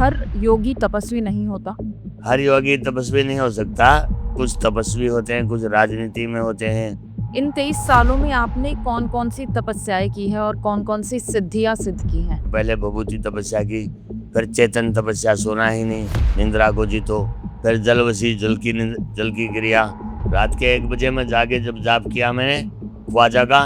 हर योगी तपस्वी नहीं होता? हर योगी तपस्वी नहीं हो सकता। कुछ तपस्वी होते हैं, कुछ राजनीति में होते हैं। इन 23 सालों में आपने कौन-कौन सी तपस्याएँ की हैं और कौन-कौन सी सिद्धियाँ सिद्ध की हैं? पहले भभूति तपस्या की, फिर चेतन तपस्या, सोना ही नहीं, निंद्रा को जीतो, फिर जलवसी, जल की क्रिया। रात के 1 बजे में जाके जब जाप किया मैंने ख्वाजा का,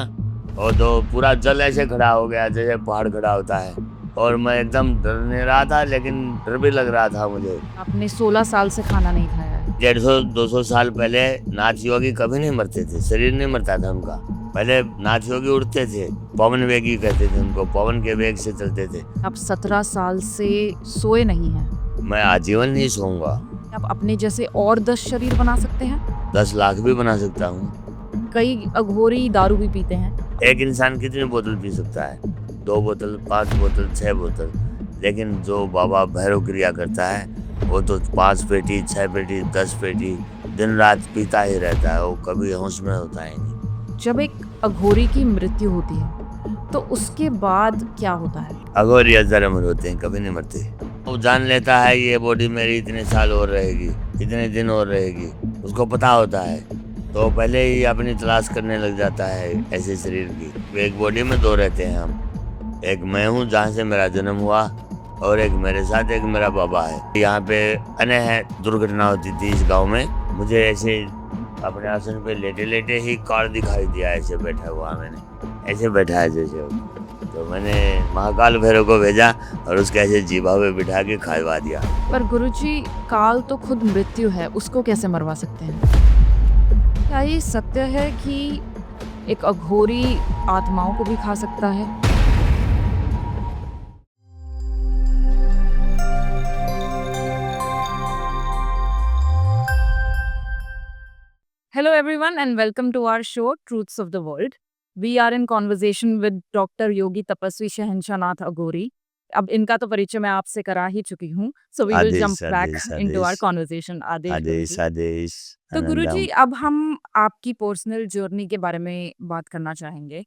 और तो पूरा जल ऐसे खड़ा हो गया जैसे पहाड़ खड़ा होता है, और मैं एकदम डर नहीं रहा था, लेकिन डर भी लग रहा था मुझे। आपने 16 साल से खाना नहीं खाया है। 150-200 साल पहले नाथ योगी कभी नहीं मरते थे, शरीर नहीं मरता था उनका। पहले नाथ योगी उड़ते थे, पवन वेगी कहते थे उनको, पवन के वेग से चलते थे। आप 17 साल से सोए नहीं हैं। मैं आजीवन नहीं सोऊंगा। आप अपने जैसे और 10 शरीर बना सकते हैं? 10 लाख भी बना सकता हूँ। कई अघोरी दारू भी पीते हैं। एक इंसान कितनी बोतल पी सकता है? 2 बोतल, 5 बोतल, 6 बोतल। लेकिन जो बाबा भैरव क्रिया करता है वो तो 5 पेटी, 6 पेटी, 10 पेटी दिन रात पीता ही रहता है, वो कभी होश में होता ही नहीं। जब एक अघोरी की मृत्यु होती है तो उसके बाद क्या होता है? अघोर या जरमर होते हैं, कभी नहीं मरते। वो जान लेता है ये बॉडी मेरी इतने साल और रहेगी, इतने दिन और रहेगी, उसको पता होता है, तो पहले ही अपनी तलाश करने लग जाता है ऐसे शरीर की। एक बॉडी में 2 रहते हैं हम, एक मैं हूँ जहाँ से मेरा जन्म हुआ, और एक मेरे साथ एक मेरा बाबा है। यहाँ पे अनेक दुर्घटना होती थी इस गांव में। मुझे ऐसे अपने आसन पे लेटे लेटे ही कार दिखाई दिया, ऐसे बैठा हुआ मैंने, ऐसे बैठा है जैसे वो। तो मैंने महाकाल भैरव को भेजा और उसके ऐसे जीभा पे बिठा के खावा दिया। पर गुरुजी, काल तो खुद मृत्यु है, उसको कैसे मरवा सकते हैं? क्या ये सत्य है कि एक अघोरी आत्माओं को भी खा सकता है? Hello everyone and welcome to our show Truths of the World. We are in conversation with Dr. Yogi Tapaswi Shahenshanath Aghori. अब इनका तो परिचय मैं आपसे करा ही चुकी हूँ, so we will jump Adesh back Adesh into our Adesh conversation. आदेश आदेश गुरुजी। आदेश तो गुरुजी, आनंदम। अब हम आपकी पर्सनल जर्नी के बारे में बात करना चाहेंगे।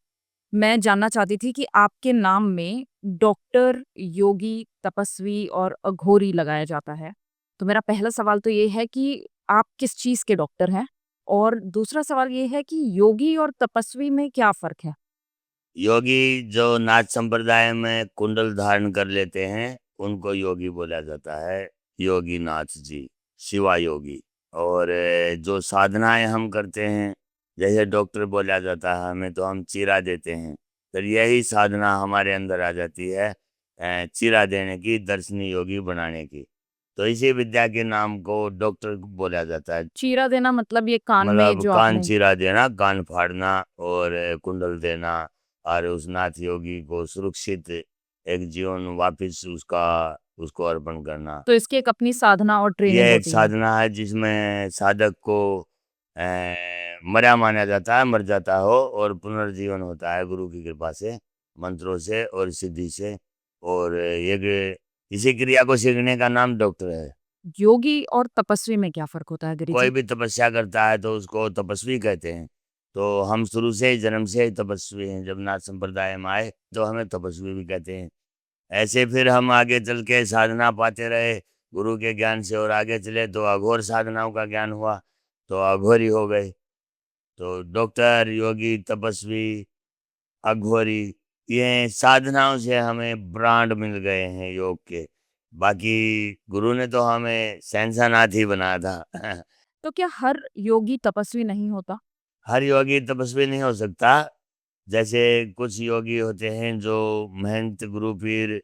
मैं जानना चाहती थी कि आपके नाम में डॉक्टर, योगी, तपस्वी और अघोरी लगाया जाता है। तो मेरा पहला सवाल तो ये है कि आप किस चीज़ के डॉक्टर हैं? और दूसरा सवाल ये है कि योगी और तपस्वी में क्या फ़र्क है? योगी जो नाथ संप्रदाय में कुंडल धारण कर लेते हैं उनको योगी बोला जाता है, योगी नाथ जी, शिवा योगी। और जो साधनाएं हम करते हैं, जैसे डॉक्टर बोला जाता है हमें, तो हम चीरा देते हैं, फिर यही साधना हमारे अंदर आ जाती है, चीरा देने की, दर्शनी योगी बनाने की। तो इसी विद्या के नाम को डॉक्टर बोला जाता है। चीरा देना मतलब ये कान में मतलब जो कान आपने चीरा देना, कान फाड़ना, और कुंडल देना, और उस नाथ योगी को सुरक्षित एक जीवन वापिस उसको अर्पण करना। तो इसकी एक अपनी साधना और ट्रेनिंग यह एक होती है। साधना है जिसमें साधक को मरा माना जाता है, मर जाता हो, और पुनर्जीवन होता है गुरु की कृपा से, मंत्रों से और सिद्धि से। और इसी क्रिया को सीखने का नाम डॉक्टर है। योगी और तपस्वी में क्या फ़र्क होता है कोई गिरिजी? भी तपस्या करता है तो उसको तपस्वी कहते हैं। तो हम शुरू से ही, जन्म से ही तपस्वी हैं। जब नाथ संप्रदाय में आए तो हमें तपस्वी भी कहते हैं। ऐसे फिर हम आगे चल के साधना पाते रहे गुरु के ज्ञान से, और आगे चले तो अघोर साधनाओं का ज्ञान हुआ, तो अघोरी हो गए। तो डॉक्टर, योगी, तपस्वी, अघोरी, ये साधनाओं से हमें ब्रांड मिल गए हैं योग के। बाकी गुरु ने तो हमें शहंशाह ही बनाया था। तो क्या हर योगी तपस्वी नहीं होता? हर योगी तपस्वी नहीं हो सकता। जैसे कुछ योगी होते हैं जो महंत, गुरु पीर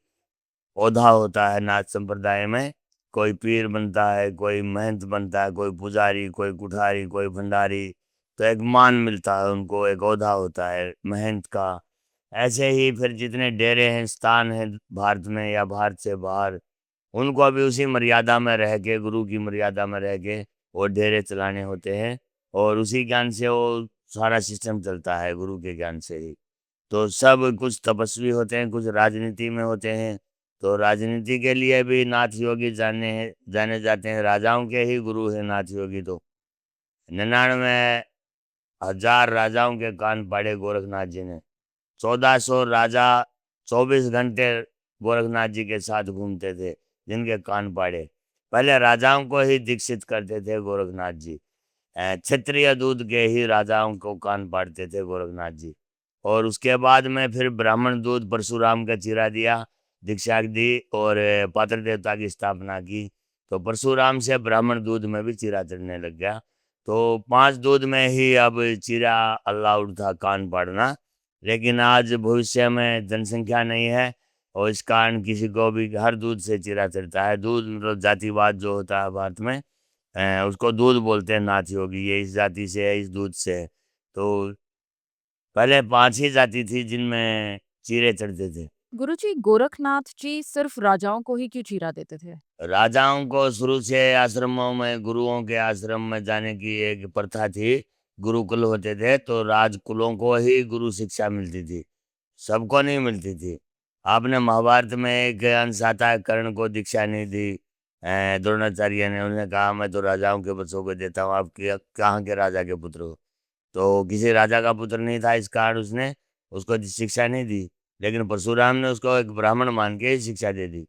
ओधा होता है नाथ संप्रदाय में, कोई पीर बनता है, कोई महंत बनता है, कोई पुजारी, कोई कुठारी, कोई भंडारी, तो एक मान मिलता है उनको, एक ओधा होता है महंत का। ऐसे ही फिर जितने डेरे हैं, स्थान हैं भारत में या भारत से बाहर, उनको अभी उसी मर्यादा में रह के, गुरु की मर्यादा में रह के वो डेरे चलाने होते हैं, और उसी ज्ञान से वो सारा सिस्टम चलता है, गुरु के ज्ञान से ही। तो सब कुछ तपस्वी होते हैं, कुछ राजनीति में होते हैं। तो राजनीति के लिए भी नाथ योगी जाने जाते हैं, राजाओं के ही गुरु हैं नाथ योगी। तो 99,000 राजाओं के कान फाड़े गोरखनाथ जी ने। 1400 राजा 24 घंटे गोरखनाथ जी के साथ घूमते थे, जिनके कान पाड़े। पहले राजाओं को ही दीक्षित करते थे गोरखनाथ जी। क्षत्रिय दूध के ही राजाओं को कान पाड़ते थे गोरखनाथ जी। और उसके बाद में फिर ब्राह्मण दूध परशुराम का चीरा दिया, दीक्षा दी और पात्र देवता की स्थापना की। तो परशुराम से ब्राह्मण दूध में भी चीरा चढ़ने लग गया। तो 5 दूध में ही अब चीरा अलाउड था, कान पाड़ना। लेकिन आज भविष्य में जनसंख्या नहीं है और इस कारण किसी को भी हर दूध से चीरा चढ़ता है। दूध मतलब जातिवाद जो होता है भारत में, उसको दूध बोलते हैं। नाथ योगी ये इस जाति से है, इस दूध से है। तो पहले 5 ही जाति थी जिनमें चीरे चढ़ते थे। गुरुजी, गोरखनाथ जी सिर्फ राजाओं को ही क्यों चीरा देते थे? राजाओं को शुरू से आश्रमों में, गुरुओं के आश्रम में जाने की एक प्रथा थी। गुरुकुल होते थे तो राजकुलों को ही गुरु शिक्षा मिलती थी, सबको नहीं मिलती थी। आपने महाभारत में एक अंश आता है, कर्ण को दीक्षा नहीं दी द्रोणाचार्य ने। उन्होंने कहा मैं तो राजाओं के बच्चों को देता हूँ, आप कहाँ के राजा के पुत्र हो? तो किसी राजा का पुत्र नहीं था, इस कारण उसने उसको शिक्षा नहीं दी। लेकिन परशुराम ने उसको एक ब्राह्मण मान के ही शिक्षा दे दी।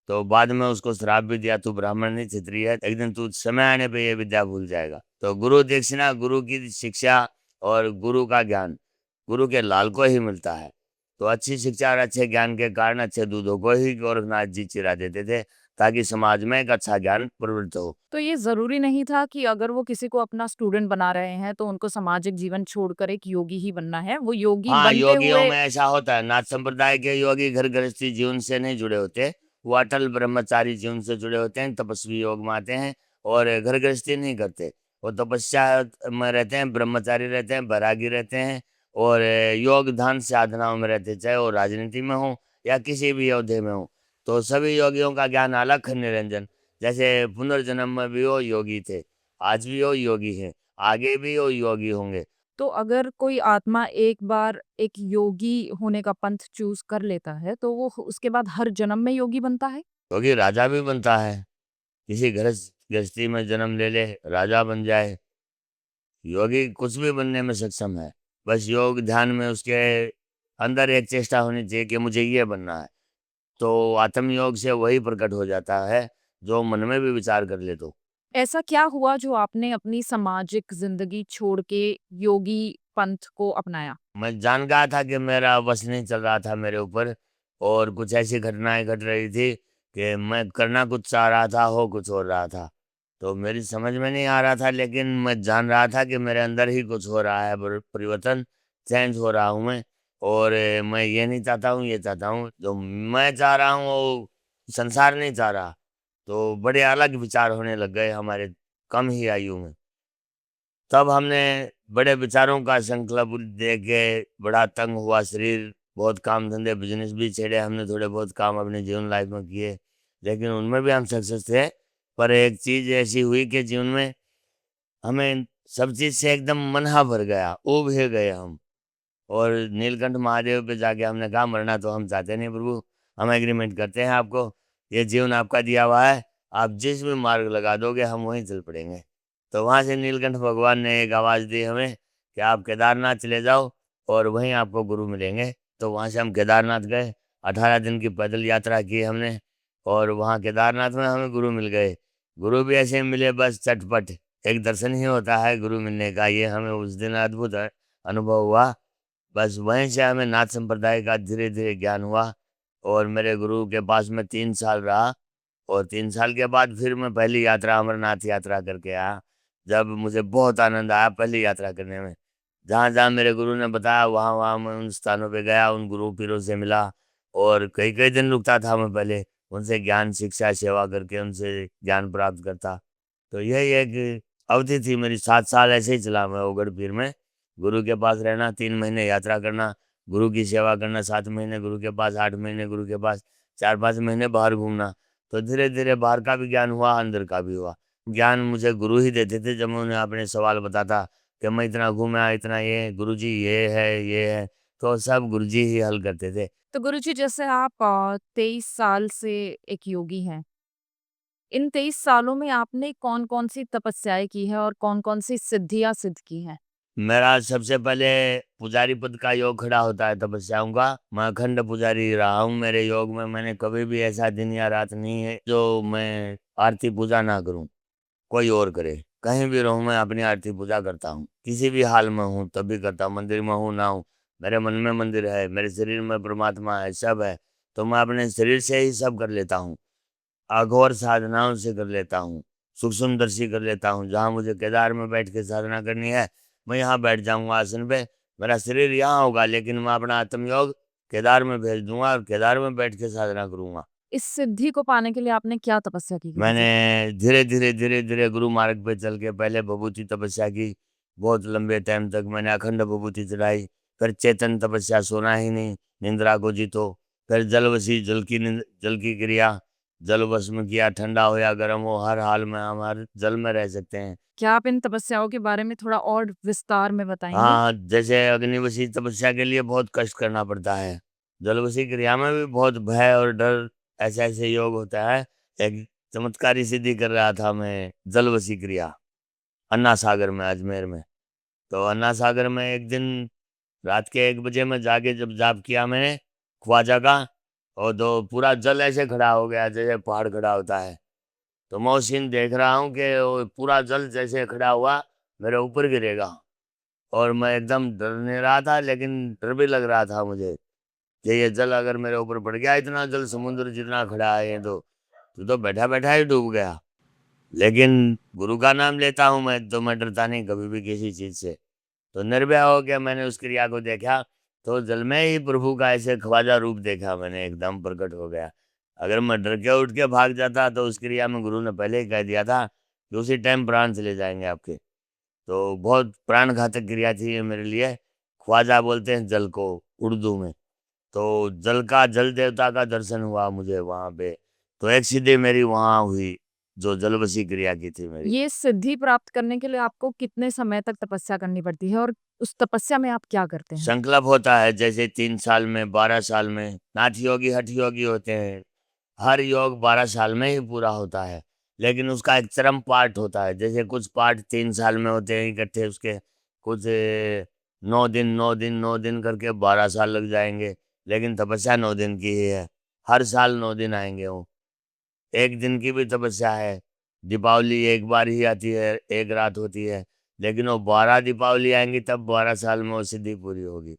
तो बाद में उसको श्राप भी दिया, तू ब्राह्मण नहीं क्षत्रिय है, एक दिन तू समय आने पे ये विद्या भूल जाएगा। तो गुरु दक्षिणा, गुरु की शिक्षा और गुरु का ज्ञान गुरु के लाल को ही मिलता है। तो अच्छी शिक्षा और अच्छे ज्ञान के कारण अच्छे दूधों को ही गोरखनाथ जी चिरा देते थे, ताकि समाज में एक अच्छा ज्ञान प्रवृत्त हो। तो ये ज़रूरी नहीं था कि अगर वो किसी को अपना स्टूडेंट बना रहे हैं, तो उनको सामाजिक जीवन छोड़कर एक योगी ही बनना है। वो योगी हाँ, बनते योगियों हुए में ऐसा होता है। नाथ संप्रदाय के योगी घर गृहस्थी जीवन से नहीं जुड़े होते, वो अटल ब्रह्मचारी जीवन से जुड़े होते हैं, तपस्वी योग में आते हैं और घर गृहस्थी नहीं करते। वो तपस्या में रहते हैं, ब्रह्मचारी रहते हैं, बैरागी रहते हैं और योग ध्यान साधनाओं में रहते हैं, चाहे वो राजनीति में हो या किसी भी ओहदे में हो। तो सभी योगियों का ज्ञान अलग है, निरंजन। जैसे पुनर्जन्म में भी वो योगी थे, आज भी वो योगी हैं, आगे भी वो योगी होंगे। तो अगर कोई आत्मा एक बार एक योगी होने का पंथ चूज़ कर लेता है, तो वो उसके बाद हर जन्म में योगी बनता है? योगी राजा भी बनता है, किसी गृहस्थी में जन्म ले ले, राजा बन जाए। योगी कुछ भी बनने में सक्षम है, बस योग ध्यान में उसके अंदर एक चेष्टा होनी चाहिए कि मुझे ये बनना है। तो आत्मयोग से वही प्रकट हो जाता है जो मन में भी विचार कर ले। तो ऐसा क्या हुआ जो आपने अपनी सामाजिक ज़िंदगी छोड़ के योगी पंथ को अपनाया? मैं जान गया था कि मेरा बस नहीं चल रहा था मेरे ऊपर, और कुछ ऐसी घटनाएं घट रही थी कि मैं करना कुछ चाह रहा था, हो कुछ हो रहा था। तो मेरी समझ में नहीं आ रहा था, लेकिन मैं जान रहा था कि मेरे अंदर ही कुछ हो रहा है, परिवर्तन, चेंज हो रहा हूँ मैं। और मैं ये नहीं चाहता हूँ, ये चाहता हूँ। जो मैं चाह रहा हूँ वो संसार नहीं चाह रहा। तो बड़े अलग विचार होने लग गए हमारे कम ही आयु में। तब हमने बड़े विचारों का संकल्प दे के बड़ा तंग हुआ शरीर, बहुत काम धंधे बिजनेस भी छेड़े हमने, थोड़े बहुत काम अपने जीवन लाइफ में किए, लेकिन उनमें भी हम सक्सेस थे। पर एक चीज ऐसी हुई कि जीवन में हमें सब चीज से एकदम मन हा भर गया, उब ही गए हम। और नीलकंठ महादेव पे जाके हमने कहा मरना तो हम चाहते नहीं प्रभु, हम एग्रीमेंट करते हैं आपको, ये जीवन आपका दिया हुआ है, आप जिस भी मार्ग लगा दोगे हम वहीं चल पड़ेंगे। तो वहाँ से नीलकंठ भगवान ने एक आवाज़ दी हमें कि आप केदारनाथ चले जाओ और वहीं आपको गुरु मिलेंगे। तो वहाँ से हम केदारनाथ गए, 18 दिन की पैदल यात्रा की हमने और वहाँ केदारनाथ में हमें गुरु मिल गए। गुरु भी ऐसे मिले बस चटपट, एक दर्शन ही होता है गुरु मिलने का, ये हमें उस दिन अद्भुत अनुभव हुआ। बस वहीं से हमें नाथ संप्रदाय का धीरे धीरे ज्ञान हुआ और मेरे गुरु के पास में 3 साल रहा। और 3 साल के बाद फिर मैं पहली यात्रा अमरनाथ यात्रा करके आया, जब मुझे बहुत आनंद आया पहली यात्रा करने में। जहाँ जहाँ मेरे गुरु ने बताया वहाँ वहाँ मैं उन स्थानों पे गया, उन गुरु पीरों से मिला और कई कई दिन रुकता था मैं पहले, उनसे ज्ञान शिक्षा सेवा करके उनसे ज्ञान प्राप्त करता। तो यही एक अवधि थी मेरी, 7 साल ऐसे ही चला मैं ओगड़ पीर में। गुरु के पास रहना, 3 महीने यात्रा करना, गुरु की सेवा करना, 7 महीने गुरु के पास, 8 महीने गुरु के पास, 4-5 महीने बाहर घूमना। तो धीरे धीरे बाहर का भी ज्ञान हुआ, अंदर का भी हुआ। ज्ञान मुझे गुरु ही देते थे, जब मैं उन्हें अपने सवाल बताता कि मैं इतना घूमा, इतना ये गुरु जी ये है ये है, तो सब गुरु जी ही हल करते थे। तो गुरुजी, जैसे आप 23 साल से एक योगी हैं। इन 23 सालों में आपने कौन-कौन सी तपस्याएँ की हैं और कौन-कौन सी सिद्धियाँ सिद्ध की हैं? मेरा सबसे पहले पुजारी पद का योग खड़ा होता है तपस्याओं का। मैं अखंड पुजारी रहा हूँ। मेरे योग में मैंने कभी भी ऐसा दिन या रात नहीं है जो मैं आरती पूजा ना करूँ। कोई और करे, कहीं भी रहूं, मैं अपनी आरती पूजा करता हूँ। किसी भी हाल में हूँ तब भी करता हूँ, मंदिर में हूँ ना हूँ। मेरे मन में मंदिर है, मेरे शरीर में परमात्मा है, सब है। तो मैं अपने शरीर से ही सब कर लेता हूँ। अघोर साधनाओं से कर लेता हूँ, सूक्ष्मदर्शी कर लेता हूँ। जहाँ मुझे केदार में बैठ के साधना करनी है, मैं यहाँ बैठ जाऊंगा आसन पे। मेरा शरीर यहाँ होगा, लेकिन मैं अपना आत्मयोग केदार में भेज दूंगा और केदार में बैठ के साधना करूंगा। इस सिद्धि को पाने के लिए आपने क्या तपस्या की मैंने गुरुजी? धीरे धीरे गुरु मार्ग पे चल के पहले भभूति तपस्या की। बहुत लंबे टाइम तक मैंने अखंड भभूति चढ़ाई। फिर चेतन तपस्या, सोना ही नहीं, निंद्रा को जीतो। फिर जलवसी, जल की क्रिया, जल वश में किया। ठंडा हो या गर्म हो, हर हाल में हम हर जल में रह सकते हैं। क्या आप इन तपस्याओं के बारे में थोड़ा और विस्तार में बताएंगे? हाँ, जैसे अग्निवशी तपस्या के लिए बहुत कष्ट करना पड़ता है। जलवशी क्रिया में भी बहुत भय और डर, ऐसे ऐसे योग होता है। एक चमत्कारी सिद्धि कर रहा था मैं, जलवशी क्रिया, अन्ना सागर में, अजमेर में। तो अन्ना सागर में एक दिन रात के 1 बजे में जाके जब जाप किया मैंने ख्वाजा का, और तो पूरा जल ऐसे खड़ा हो गया जैसे पहाड़ खड़ा होता है। तो मैं वो सीन देख रहा हूँ कि वो पूरा जल जैसे खड़ा हुआ मेरे ऊपर गिरेगा। और मैं एकदम डर नहीं रहा था, लेकिन डर भी लग रहा था मुझे कि ये जल अगर मेरे ऊपर पड़ गया, इतना जल समुद्र जितना खड़ा है ये, तो बैठा बैठा ही डूब गया। लेकिन गुरु का नाम लेता हूँ मैं, तो मैं डरता नहीं कभी भी किसी चीज से। तो निर्भय हो गया, मैंने उस क्रिया को देखा। तो जल में ही प्रभु का ऐसे ख्वाजा रूप देखा मैंने, एकदम प्रकट हो गया। अगर मैं डर के उठ के भाग जाता तो उस क्रिया में गुरु ने पहले ही कह दिया था कि उसी टाइम प्राण चले जाएंगे आपके। तो बहुत प्राण घातक क्रिया थी ये मेरे लिए। ख्वाजा बोलते हैं जल को उर्दू में। तो जल देवता का दर्शन हुआ मुझे वहां पे। तो एक सिद्धि मेरी वहां हुई, जो जलवसी क्रिया की थी मेरी। ये सिद्धि प्राप्त करने के लिए आपको कितने समय तक तपस्या करनी पड़ती है और उस तपस्या में आप क्या करते हैं? संकल्प होता है, जैसे 3 साल में, 12 साल में। नाथ योगी हठ योगी होते हैं। हर योग 12 साल में ही पूरा होता है, लेकिन उसका एक चरम पार्ट होता है। जैसे कुछ पार्ट 3 साल में होते हैं इकट्ठे, उसके कुछ 9 दिन 9 दिन 9 दिन करके 12 साल लग जाएंगे। लेकिन तपस्या 9 दिन की ही है। हर साल 9 दिन आएंगे वो। एक दिन की भी तपस्या है। दीपावली एक बार ही आती है, एक रात होती है। लेकिन वो 12 दीपावली आएंगी, तब 12 साल में वो सिद्धि पूरी होगी।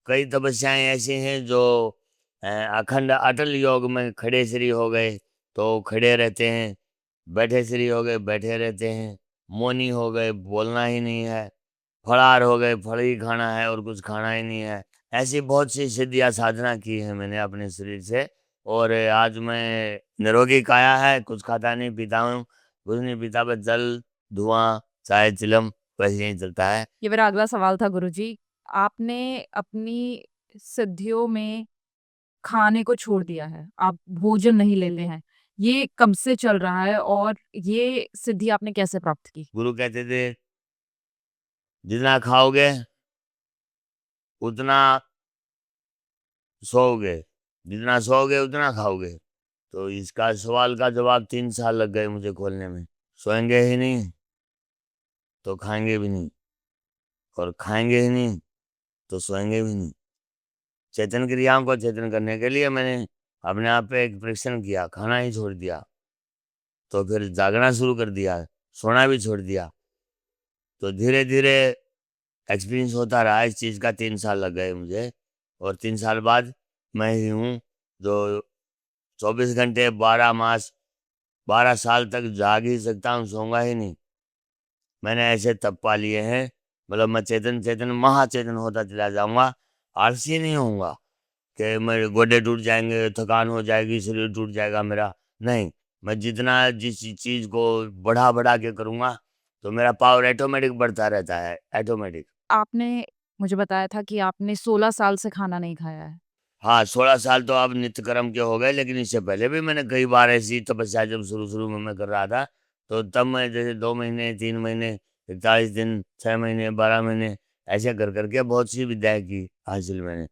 कई तपस्याएं ऐसी हैं जो अखंड अटल योग में खड़े श्री हो गए तो खड़े रहते हैं, बैठे श्री हो गए बैठे रहते हैं, मौनी हो गए बोलना ही नहीं है, फलाहार हो गए फल ही खाना है और कुछ खाना ही नहीं है। ऐसी बहुत सी सिद्धियां साधना की है मैंने अपने शरीर से। और आज मैं निरोगी काया है, कुछ खाता नहीं पीता हूँ, कुछ नहीं पीता, बस जल, धुआं, चाय, चिलम, बस यही चलता है। ये मेरा अगला सवाल था गुरुजी। आपने अपनी सिद्धियों में खाने को छोड़ दिया है, आप भोजन नहीं लेते हैं। ये कब से चल रहा है और ये सिद्धि आपने कैसे प्राप्त की? गुरु कहते थे जितना खाओगे उतना सोओगे, जितना सोओगे उतना खाओगे। तो इसका सवाल का जवाब 3 साल लग गए मुझे खोलने में। सोएंगे ही नहीं तो खाएंगे भी नहीं, और खाएंगे ही नहीं तो सोएंगे भी नहीं। चेतन क्रियाओं को चेतन करने के लिए मैंने अपने आप पे एक परीक्षण किया, खाना ही छोड़ दिया। तो फिर जागना शुरू कर दिया, सोना भी छोड़ दिया। तो धीरे धीरे एक्सपीरियंस होता रहा इस चीज़ का। 3 साल लग गए मुझे। और 3 साल बाद मैं ही हूँ जो 24 घंटे 12 मास 12 साल तक जाग ही सकता हूँ, सोऊंगा ही नहीं। मैंने ऐसे तप पा लिए हैं, मतलब मैं चेतन चेतन महाचेतन होता चला जाऊंगा। आलसी नहीं होऊंगा कि मेरे गोडे टूट जाएंगे, थकान हो जाएगी, शरीर टूट जाएगा मेरा। नहीं, मैं जितना जिस चीज को बढ़ा बढ़ा के करूंगा तो मेरा पावर ऑटोमेटिक बढ़ता रहता है, ऑटोमेटिक। आपने मुझे बताया था कि आपने 16 साल से खाना नहीं खाया है। हाँ, 16 साल तो अब नित्य कर्म के हो गए, लेकिन इससे पहले भी मैंने कई बार ऐसी तपस्या जब शुरू शुरू में मैं कर रहा था, तो तब मैं जैसे 2 महीने 3 महीने 41 दिन 6 महीने 12 महीने ऐसे कर करके बहुत सी विद्याएं की हासिल मैंने।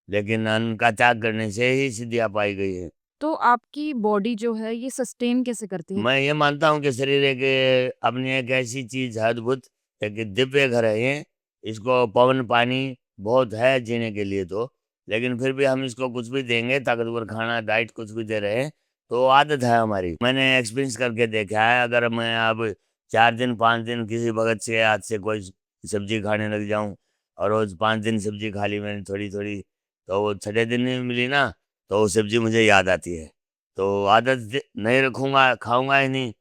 लेकिन अन्न का त्याग करने से ही सिद्धियां पाई गई है। तो आपकी बॉडी जो है ये सस्टेन कैसे करती है? मैं ये मानता हूँ कि शरीर एक अपनी एक ऐसी चीज है अद्भुत, एक दिव्य घर है ये। इसको पवन पानी बहुत है जीने के लिए तो, लेकिन फिर भी हम इसको कुछ भी देंगे, ताकतवर खाना डाइट कुछ भी दे रहे हैं, तो आदत है हमारी। मैंने एक्सपीरियंस करके देखा है, अगर मैं अब 4 दिन 5 दिन किसी भगत के हाथ से कोई सब्जी खाने लग जाऊं, और रोज 5 दिन सब्जी खा ली मैंने थोड़ी थोड़ी, तो वो छठे दिन नहीं मिली ना, तो वो सब्जी मुझे याद आती है। तो आदत नहीं रखूंगा, खाऊंगा ही नहीं,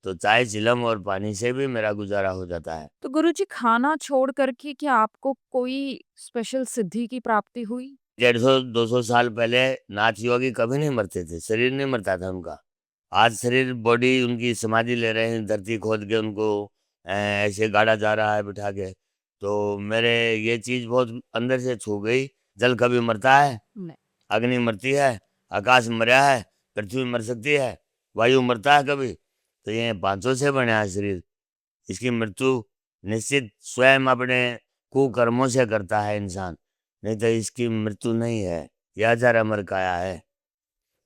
तो चाय चिलम और पानी से भी मेरा गुजारा हो जाता है। तो गुरुजी, खाना छोड़ करके क्या आपको कोई स्पेशल सिद्धि की प्राप्ति हुई? 150-200 साल पहले नाथ योगी कभी नहीं मरते थे, शरीर नहीं मरता था उनका। आज शरीर बॉडी उनकी समाधि ले रहे हैं, धरती खोद के उनको ऐसे गाड़ा जा रहा है बिठा के। तो मेरे ये चीज़ बहुत अंदर से छू गई। जल कभी मरता है? नहीं। अग्नि मरती है? आकाश मरा है? पृथ्वी मर सकती है? वायु मरता है कभी? तो ये पांचों से बना है शरीर। इसकी मृत्यु निश्चित स्वयं अपने कुकर्मों से करता है इंसान, नहीं तो इसकी मृत्यु नहीं है, यह अजर अमर काया है।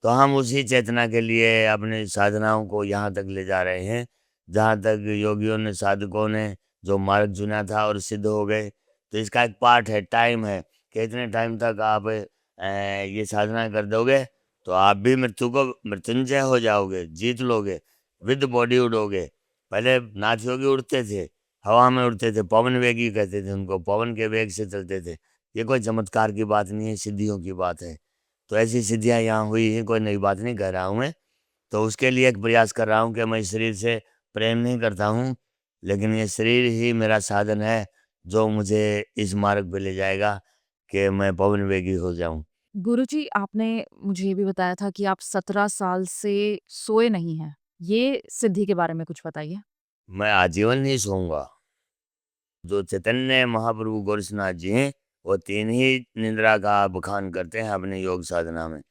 तो हम उसी चेतना के लिए अपनी साधनाओं को यहाँ तक ले जा रहे हैं, जहाँ तक योगियों ने, साधकों ने जो मार्ग चुना था और सिद्ध हो गए। तो इसका एक पार्ट है, टाइम है, कि इतने टाइम तक आप ये साधना कर दोगे, तो आप भी मृत्यु को मृत्युंजय हो जाओगे, जीत लोगे, विद बॉडी उड़ोगे। पहले नाथ योगी उड़ते थे, हवा में उड़ते थे, पवन वेगी कहते थे उनको, पवन के वेग से चलते थे। ये कोई चमत्कार की बात नहीं है, सिद्धियों की बात है। तो ऐसी सिद्धियां यहाँ हुई हैं, कोई नई बात नहीं कह रहा हूँ मैं। तो उसके लिए एक प्रयास कर रहा हूँ कि मैं इस शरीर से प्रेम नहीं करता हूँ, लेकिन ये शरीर ही मेरा साधन है, जो मुझे इस मार्ग पे ले जाएगा कि मैं पवन वेगी हो जाऊं। गुरुजी, आपने मुझे ये भी बताया था कि आप 17 साल से सोए नहीं हैं। ये सिद्धि के बारे में कुछ बताइए? मैं आजीवन नहीं सोऊंगा। जो चैतन्य महाप्रभु गोरक्षनाथ जी हैं, वो 3 ही निंद्रा का बखान करते हैं अपने योग साधना में,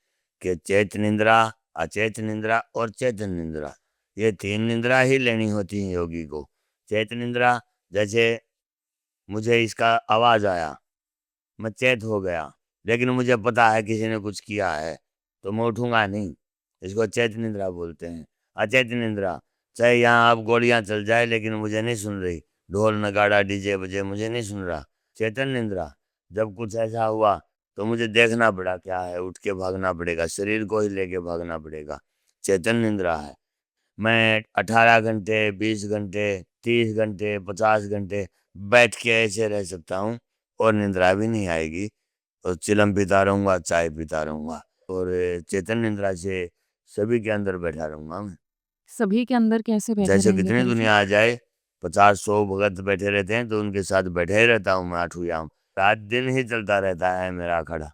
कि चैत निंद्रा, अचैत निंद्रा और चैतन निंद्रा। ये 3 निंद्रा ही लेनी होती है योगी को। चैत निंद्रा, जैसे मुझे इसका आवाज़ आया, मैं चैत हो गया, लेकिन मुझे पता है किसी ने कुछ किया है, तो मैं उठूंगा नहीं। इसको चैत निंद्रा बोलते हैं। अचैत निंद्रा, चाहे यहाँ अब गोलियां चल जाए लेकिन मुझे नहीं सुन रही, ढोल नगाड़ा डीजे बजे मुझे नहीं सुन रहा। चेतन निंद्रा, जब कुछ ऐसा हुआ तो मुझे देखना पड़ा क्या है, उठ के भागना पड़ेगा, शरीर को ही लेके भागना पड़ेगा, चेतन निंद्रा है। मैं 18 घंटे, 20 घंटे, 30 घंटे, 50 घंटे बैठ के ऐसे रह सकता हूँ, और निंद्रा भी नहीं आएगी, और चिलम पीता रहूँगा, चाय पीता रहूँगा, और चेतन निंद्रा से सभी के अंदर बैठा रहूँगा मैं। सभी के अंदर कैसे बैठे जैसे रहेंगे कितनी गुरुजी? दुनिया आ जाए, 50-100 भगत बैठे रहते हैं, तो उनके साथ बैठे ही रहता हूँ मैं, आठों याम। रात दिन ही चलता रहता है मेरा अखाड़ा।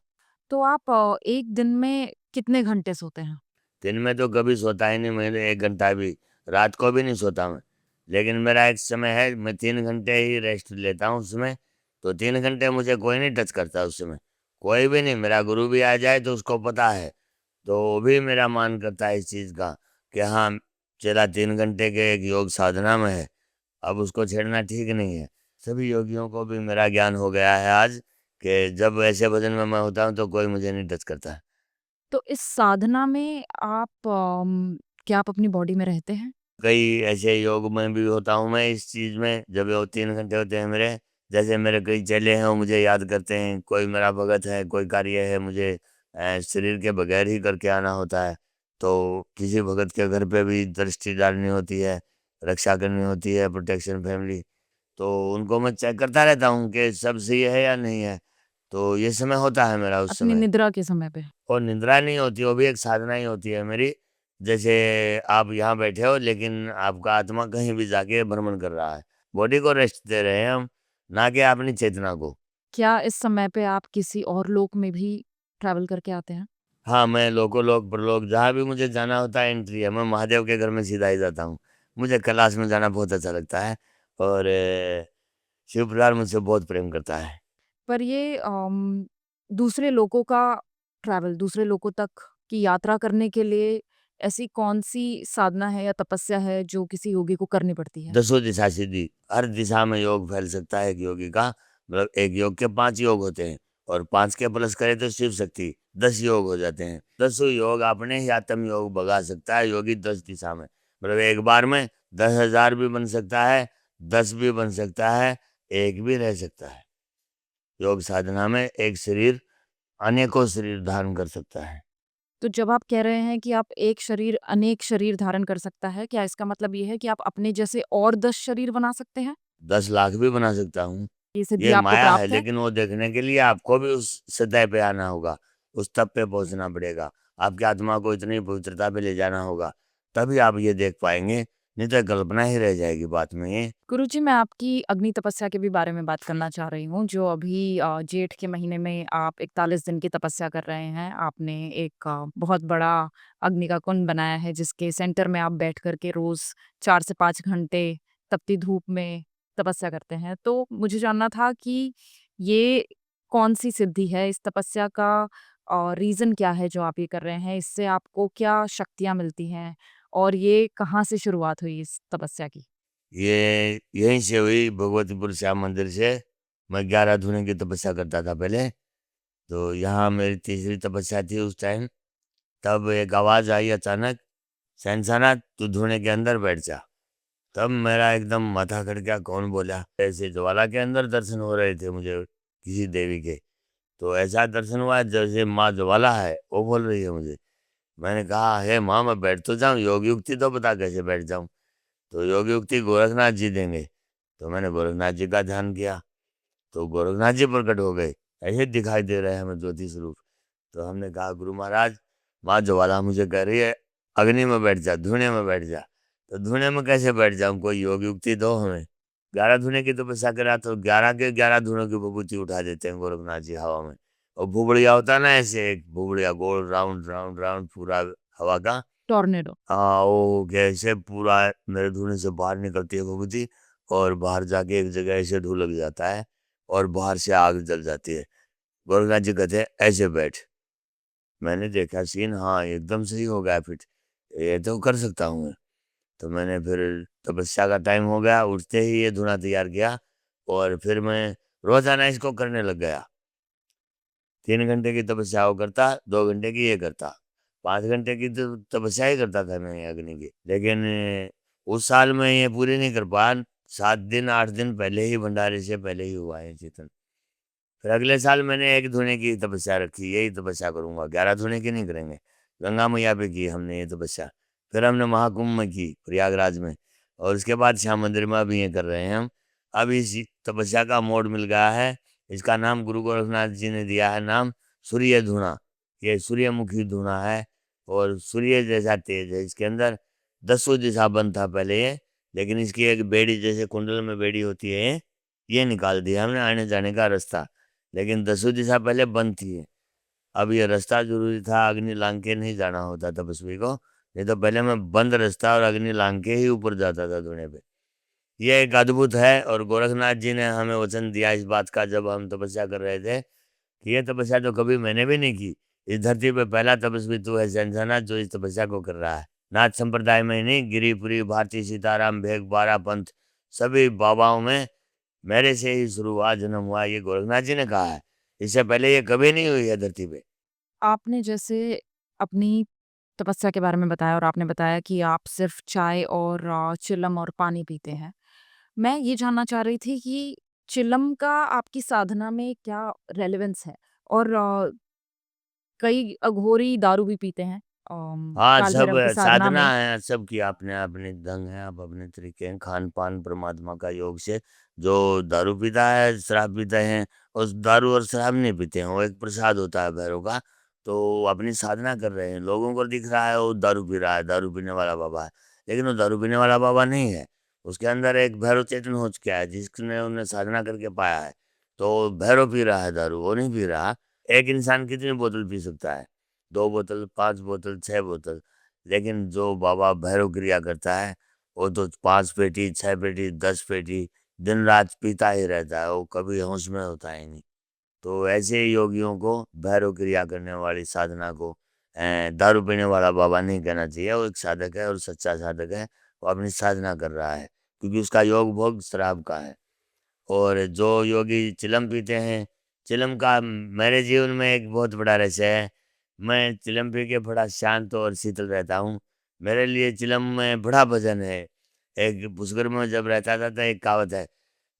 तो आप एक दिन में कितने घंटे सोते हैं? दिन में तो कभी सोता ही नहीं, मैंने 1 घंटा भी, रात को भी नहीं सोता मैं। लेकिन मेरा एक समय है, मैं 3 घंटे ही रेस्ट लेता हूँ उसमें। तो 3 घंटे मुझे कोई नहीं टच करता उस समय, कोई भी नहीं। मेरा गुरु भी आ जाए तो उसको पता है, तो वो भी मेरा मान करता है इस चीज़ का, कि हाँ, चला 3 घंटे के एक योग साधना में है, अब उसको छेड़ना ठीक नहीं है। सभी योगियों को भी मेरा ज्ञान हो गया है आज, कि जब ऐसे भजन में मैं होता हूँ तो कोई मुझे नहीं टच करता है। तो इस साधना में आप क्या आप अपनी बॉडी में रहते हैं? कई ऐसे योग में भी होता हूँ मैं इस चीज़ में, जब वो 3 घंटे होते हैं मेरे। जैसे मेरे कई चेले हैं, वो मुझे याद करते हैं, कोई मेरा भगत है, कोई कार्य है, मुझे शरीर के बगैर ही करके आना होता है। तो किसी भगत के घर पे भी दृष्टि डालनी होती है, रक्षा करनी होती है, प्रोटेक्शन फैमिली। तो उनको मैं चेक करता रहता हूँ कि सब सही है या नहीं है। तो ये समय होता है मेरा उस अपनी समय। निद्रा के समय पे? और निद्रा नहीं होती, वो भी एक साधना ही होती है मेरी। जैसे आप यहाँ बैठे हो, लेकिन आपका आत्मा कहीं भी जाके भ्रमण कर रहा है, बॉडी को रेस्ट दे रहे हैं हम, ना कि अपनी चेतना को। क्या इस समय पे आप किसी और लोक में भी ट्रैवल करके आते हैं? हाँ, मैं लोकोलोक परलोक जहाँ भी मुझे जाना होता है, एंट्री है, मैं महादेव के घर में सीधा ही जाता हूँ। मुझे कैलाश में जाना बहुत अच्छा लगता है, और शिव परिवार मुझसे बहुत प्रेम करता है। पर ये दूसरे लोगों का ट्रैवल, दूसरे लोगों तक की यात्रा करने के लिए ऐसी कौन-सी साधना है या तपस्या है जो किसी योगी को करनी पड़ती है? दसों दिशा सिद्धि, हर दिशा में योग फैल सकता है एक योगी का। मतलब एक योग के 5 योग होते हैं, और 5 के प्लस करें तो शिव शक्ति, 10 योग हो जाते हैं। 10 योग अपने ही आत्म योग भगा सकता है योगी 10 दिशा में। मतलब एक बार में 10,000 भी बन सकता है, 10 भी बन सकता है, एक भी रह सकता है। योग साधना में एक शरीर अनेकों शरीर धारण कर सकता है। तो जब आप कह रहे हैं कि आप एक शरीर अनेक शरीर धारण कर सकता है, क्या इसका मतलब ये है कि आप अपने जैसे और 10 शरीर बना सकते हैं? 10 लाख भी बना सकता हूँ। ये सिद्धि ये आपको माया है, प्राप्त है? लेकिन वो देखने के लिए आपको भी उस सतह पे आना होगा, उस तप पे पहुँचना पड़ेगा। आपकी आत्मा को इतनी पवित्रता पे ले जाना होगा, तभी आप ये देख पाएँगे, नहीं तो कल्पना ही रह जाएगी बात में ये। गुरुजी, मैं आपकी अग्नि तपस्या के भी बारे में बात करना चाह रही हूँ, जो अभी जेठ के महीने में आप 41 दिन की तपस्या कर रहे हैं। आपने एक बहुत बड़ा अग्नि का कुंड बनाया है, जिसके सेंटर में आप बैठ कर के रोज़ 4 से 5 घंटे तपती धूप में तपस्या करते हैं। तो मुझे जानना था कि ये कौन-सी सिद्धि है? इस तपस्या का रीज़न क्या है जो आप ये कर रहे हैं? इससे आपको क्या शक्तियाँ मिलती हैं? और ये कहाँ से शुरुआत हुई इस तपस्या की? ये यहीं से हुई, भगवतीपुर श्याम मंदिर से। मैं 11 धुने की तपस्या करता था पहले, तो यहाँ मेरी तीसरी तपस्या थी उस टाइम। तब एक आवाज़ आई अचानक, "शहनशाह, तू धुने के अंदर बैठ जा।" तब मेरा एकदम माथा खड़ गया, कौन बोला? ऐसे ज्वाला के अंदर दर्शन हो रहे थे मुझे किसी देवी के। तो ऐसा दर्शन हुआ जैसे माँ ज्वाला है, वो बोल रही है मुझे। मैंने कहा, "हे माँ, मैं बैठ तो जाऊँ, योग युक्ति तो बता कैसे बैठ जाऊँ?" तो योग युक्ति गोरखनाथ जी देंगे। तो मैंने गोरखनाथ जी का ध्यान किया, तो गोरखनाथ जी प्रकट हो गए। ऐसे दिखाई दे रहे हैं हमें ज्योति स्वरूप। तो हमने कहा, गुरु महाराज, माँ ज्वाला मुझे कह रही है, अग्नि में बैठ जा, धुएँ में बैठ जा। तो धुएँ में कैसे बैठ जाऊँ? कोई योग युक्ति दो हमें। 11 धुएँ की तपस्या करा तो 11 के 11 धुनों की विभूति उठा देते हैं गोरखनाथ जी हवा में। और भुबड़िया होता है ना, ऐसे एक भुबड़िया गोल राउंड राउंड राउंड पूरा हवा का। टॉर्नेडो। हाँ, वो कैसे पूरा मेरे धुएँ से बाहर निकलती है विभूति, और बाहर जाके एक जगह ऐसे ढुलक जाता है, और बाहर से आग जल जाती है। गोरखनाथ जी कहते हैं, ऐसे बैठ। मैंने देखा सीन, हाँ, एकदम सही हो गया फिट। ये तो कर सकता हूँ मैं। तो मैंने फिर तपस्या का टाइम हो गया, उठते ही ये धुना तैयार किया, और फिर मैं रोज़ाना इसको करने लग गया। 3 घंटे की तपस्या वो करता, 2 घंटे की ये करता। 5 घंटे की तो तपस्या ही करता था मैं ये अग्नि की। लेकिन उस साल में ये पूरी नहीं कर पाया। 7 दिन 8 दिन पहले ही, भंडारे से पहले ही हुआ है चिंतन। फिर अगले साल मैंने 1 धुने की तपस्या रखी, यही तपस्या करूँगा, 11 धुने की नहीं करेंगे। गंगा मैया पे की हमने ये तपस्या। फिर हमने महाकुंभ में की, प्रयागराज में, और उसके बाद श्याम मंदिर में अभी ये कर रहे हैं हम। अब इस तपस्या का मोड मिल गया है, इसका नाम गुरु गोरखनाथ जी ने दिया है नाम, सूर्य धुना। ये सूर्यमुखी धुना है, और सूर्य जैसा तेज है इसके अंदर। दसों दिशा बंद था पहले ये, लेकिन इसकी एक बेड़ी, जैसे कुंडल में बेड़ी होती है, ये निकाल दिया हमने आने जाने का रास्ता। लेकिन दसों दिशा पहले बंद थी। अब ये रास्ता ज़रूरी था, अग्नि लांघ के नहीं जाना होता तपस्वी को, नहीं तो पहले मैं बंद रास्ता और अग्नि लांघ के ही ऊपर जाता था धुने पे। ये एक अद्भुत है, और गोरखनाथ जी ने हमें वचन दिया इस बात का जब हम तपस्या कर रहे थे, कि ये तपस्या तो कभी मैंने भी नहीं की। इस धरती पे पहला तपस्वी तू है शहनशाह, जो इस तपस्या को कर रहा है। नाथ संप्रदाय में ही नहीं, गिरिपुरी, भारती, सीताराम, भेग, बारा पंथ, सभी बाबाओं में मेरे से ही शुरू हुआ, जन्म हुआ, ये गोरखनाथ जी ने कहा है। इससे पहले ये कभी नहीं हुई है धरती पे। आपने जैसे अपनी तपस्या के बारे में बताया और आपने बताया कि आप सिर्फ़ चाय और चिलम और पानी पीते हैं। मैं ये जानना चाह रही थी कि चिलम का आपकी साधना में क्या रेलेवेंस है? और कई अघोरी दारू भी पीते हैं हाँ, काल सब भैरव की साधना साधना में। है, सबकी अपने-अपने ढंग हैं, आप अपने तरीके हैं, खान-पान परमात्मा का योग से। जो दारू पीता है, शराब पीते हैं, उस दारू और शराब नहीं पीते हैं, वो एक प्रसाद होता है भैरव का। तो वो अपनी साधना कर रहे हैं, लोगों को दिख रहा है वो दारू पी रहा है, दारू पीने वाला बाबा है, लेकिन वो दारू पीने वाला बाबा नहीं है। उसके अंदर एक भैरव चेतन हो चुका है, जिसने उन्हें साधना करके पाया है। तो भैरव पी रहा है दारू, वो नहीं पी रहा। एक इंसान कितनी बोतल पी सकता है? 2 बोतल, 5 बोतल, 6 बोतल। लेकिन जो बाबा भैरव क्रिया करता है, वो तो 5 पेटी, 6 पेटी, 10 पेटी दिन-रात पीता ही रहता है, वो कभी होश में होता ही नहीं। तो ऐसे योगियों को, भैरव क्रिया करने वाली साधना को दारू पीने वाला बाबा नहीं कहना चाहिए। वो एक साधक है, और सच्चा साधक है, वो अपनी साधना कर रहा है, क्योंकि उसका योग भोग शराब का है। और जो योगी चिलम पीते हैं, चिलम का मेरे जीवन में एक बहुत बड़ा रहस्य है। मैं चिलम पी के बड़ा शांत और शीतल रहता हूँ। मेरे लिए चिलम में बड़ा वज़न है। एक पुष्कर में जब रहता था तो एक कहावत है,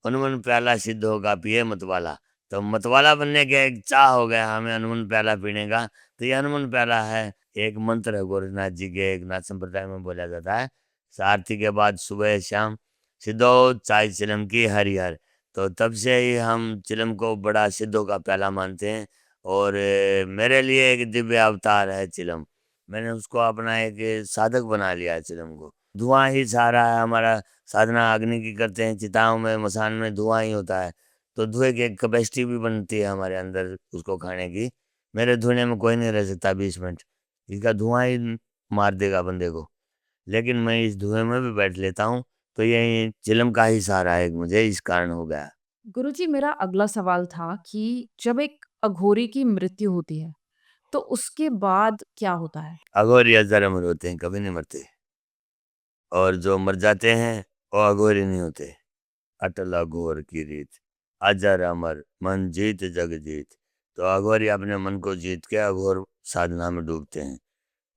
हनुमान प्याला सिद्ध होगा पिए मतवाला। तो मतवाला बनने के एक चाह हो गया हमें हनुमान प्याला पीने का। तो ये हनुमान प्याला है, एक मंत्र है गोरखनाथ जी के, एक नाथ संप्रदाय में बोला जाता है। आरती के बाद सुबह शाम सिद्धो चाय चिलम की हरिहर। तो तब से ही हम चिलम को बड़ा सिद्धों का प्याला मानते हैं। और मेरे लिए एक दिव्य अवतार है चिलम। मैंने उसको अपना एक साधक बना लिया है चिलम को। धुआं ही सहारा है हमारा। साधना अग्नि की करते हैं, चिताओं में मसान में धुआं ही होता है। तो धुएं की एक कैपेसिटी भी बनती है हमारे अंदर उसको खाने की। मेरे धुएं में कोई नहीं रह सकता 20 मिनट, इसका धुआं ही मार देगा बंदे को। लेकिन मैं इस धुएं में भी बैठ लेता हूँ। तो ये चिलम का ही सहारा है मुझे, इस कारण हो गया। गुरुजी, मेरा अगला सवाल था कि जब एक अघोरी की मृत्यु होती है, तो उसके बाद क्या होता है? अघोर या जर अमर होते हैं, कभी नहीं मरते। और जो मर जाते हैं वो अघोर ही नहीं होते। अटल अघोर की रीत, अजर अमर मन जीत जग जीत। तो अघोरी अपने मन को जीत के अघोर साधना में डूबते हैं,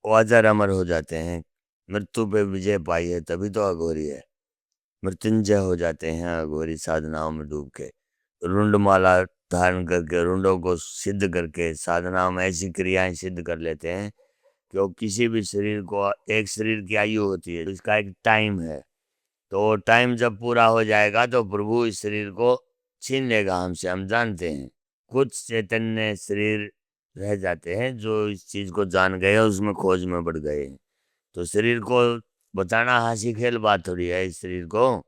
वो अजर अमर हो जाते हैं। मृत्यु पे विजय पाई है तभी तो अघोरी है। मृत्युंजय हो जाते हैं अघोरी साधनाओं में डूब के। रुंडमाला धारण करके, रुंडों को सिद्ध करके साधनाओं में ऐसी क्रियाएं सिद्ध कर लेते हैं कि वो किसी भी शरीर को, एक शरीर की आयु होती है तो इसका एक टाइम है। तो टाइम जब पूरा हो जाएगा तो प्रभु इस शरीर को छीन लेगा हमसे, हम जानते हैं। कुछ चैतन्य शरीर रह जाते हैं जो इस चीज को जान गए और उसमें खोज में बढ़ गए हैं। तो शरीर को बचाना हासी खेल बात थोड़ी है। इस शरीर को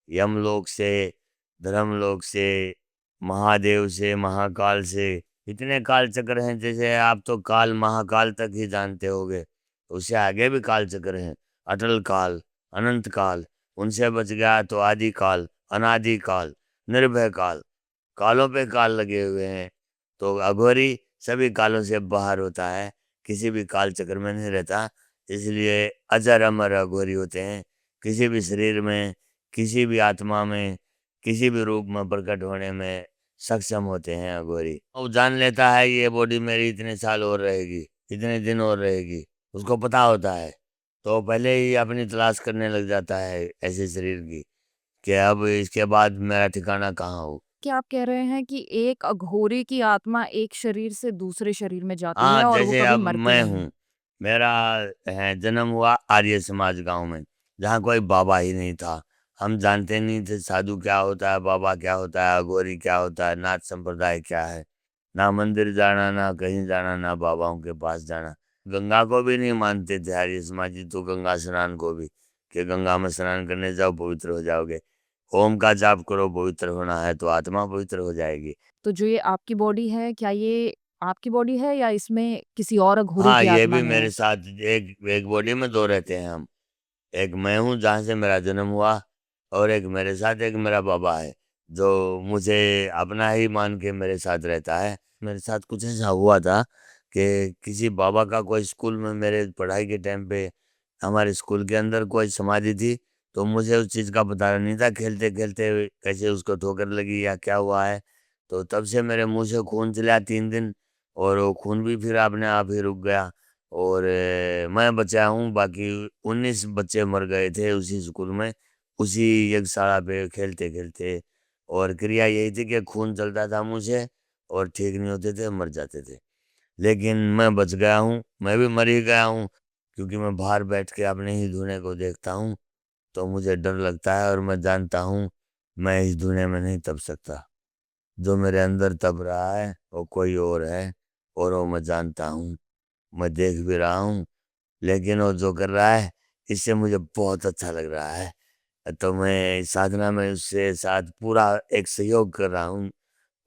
यमलोक से, धर्मलोक से, महादेव से, महाकाल से, इतने काल चक्र हैं। जैसे आप तो काल महाकाल तक ही जानते होगे, उससे आगे भी काल चक्र हैं। अटल काल, अनंत काल, उनसे बच गया तो आदि काल, अनादि काल, निर्भय काल, कालों पे काल लगे हुए हैं। तो अघोरी सभी कालों से बाहर होता है, किसी भी काल चक्र में नहीं रहता। इसलिए अजर अमर अघोरी होते हैं। किसी भी शरीर में, किसी भी आत्मा में, किसी भी रूप में प्रकट होने में सक्षम होते हैं अघोरी। वो जान लेता है ये बॉडी मेरी इतने साल और रहेगी, इतने दिन और रहेगी, उसको पता होता है। तो पहले ही अपनी तलाश करने लग जाता है ऐसे शरीर की, कि अब इसके बाद मेरा ठिकाना कहाँ हो। क्या आप कह रहे हैं कि एक अघोरी की आत्मा एक शरीर से दूसरे शरीर में जाती हाँ, है और वो जैसे कभी अब मरती मैं नहीं? हूँ, मेरा है जन्म हुआ आर्य समाज गांव में, जहाँ कोई बाबा ही नहीं था। हम जानते नहीं थे साधु क्या होता है, बाबा क्या होता है, अघोरी क्या होता है, नाथ संप्रदाय क्या है। ना मंदिर जाना, ना कहीं जाना, ना बाबाओं के पास जाना। गंगा को भी नहीं मानते थे आर्य समाजी, तो गंगा स्नान को भी, कि गंगा में स्नान करने जाओ पवित्र हो जाओगे। ओम का जाप करो, पवित्र होना है तो आत्मा पवित्र हो जाएगी। तो जो ये आपकी बॉडी है, क्या ये आपकी बॉडी है या इसमें किसी और अघोरी हाँ, की ये आत्मा भी है? मेरे साथ, एक एक बॉडी में दो रहते हैं हम। एक मैं हूँ जहाँ से मेरा जन्म हुआ, और एक मेरे साथ एक मेरा बाबा है जो मुझे अपना ही मान के मेरे साथ रहता है। मेरे साथ कुछ ऐसा हुआ था कि किसी बाबा का कोई स्कूल में, मेरे पढ़ाई के टाइम पे हमारे स्कूल के अंदर कोई समाधि थी। तो मुझे उस चीज़ का पता नहीं था, खेलते खेलते कैसे उसको ठोकर लगी या क्या हुआ है। तो तब से मेरे मुंह से खून चला 3 दिन, और वो खून भी फिर अपने आप ही रुक गया। और मैं बचा हूँ, बाकी 19 बच्चे मर गए थे उसी स्कूल में, उसी यज्ञशाला पे खेलते खेलते। और क्रिया यही थी कि खून चलता था मुँह से और ठीक नहीं होते थे, मर जाते थे। लेकिन मैं बच गया हूँ, मैं भी मर ही गया हूँ, क्योंकि मैं बाहर बैठ के अपने ही धुएं को देखता हूँ। तो मुझे डर लगता है और मैं जानता हूँ मैं इस दुनिया में नहीं तप सकता। जो मेरे अंदर तप रहा है वो कोई और है, और वो मैं जानता हूँ, मैं देख भी रहा हूँ। लेकिन वो जो कर रहा है, इससे मुझे बहुत अच्छा लग रहा है। तो मैं इस साधना में उससे साथ पूरा एक सहयोग कर रहा हूँ।